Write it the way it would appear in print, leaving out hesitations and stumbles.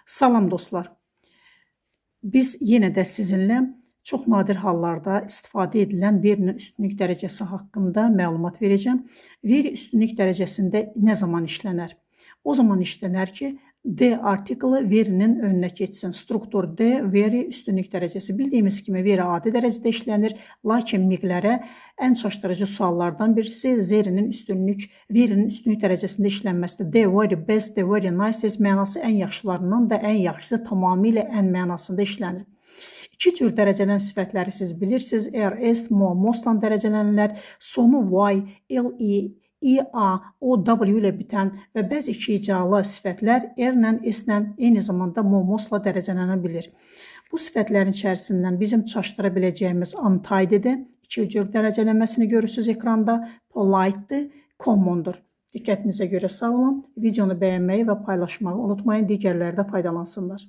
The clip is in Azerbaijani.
Salam dostlar. Biz yenə də sizinlə çox nadir hallarda istifadə edilən verinin üstünlük dərəcəsi haqqında məlumat verəcəm. Veri üstünlük dərəcəsində nə zaman işlənər? O zaman işlənər ki, D artiklı verinin önünə keçsin. Struktur D, veri üstünlük dərəcəsi. Bildiyimiz kimi veri adi dərəcədə işlənir, lakin miqlərə ən çaşdırıcı suallardan birisi verinin üstünlük dərəcəsində işlənməsidir. The very best, the very nicest mənası ən yaxşılarından da ən yaxşısı tamamilə ən mənasında işlənir. İki cür dərəcələnən sifətləri siz bilirsiniz. RS, mostla dərəcələnirlər. Sonu Y, LE, IA, OW ilə bitən və bəzi ikicalı sifətlər R-lə, S-lə eyni zamanda mostla dərəcələnə bilir. Bu sifətlərin içərisindən bizim çaşdıra biləcəyimiz untidy'dir. İki cür dərəcələnməsini görürsünüz ekranda. Polite'dir, common'dur. Diqqətinizə görə sağ olun. Videonu bəyənməyi və paylaşmağı unutmayın. Digərləri də faydalansınlar.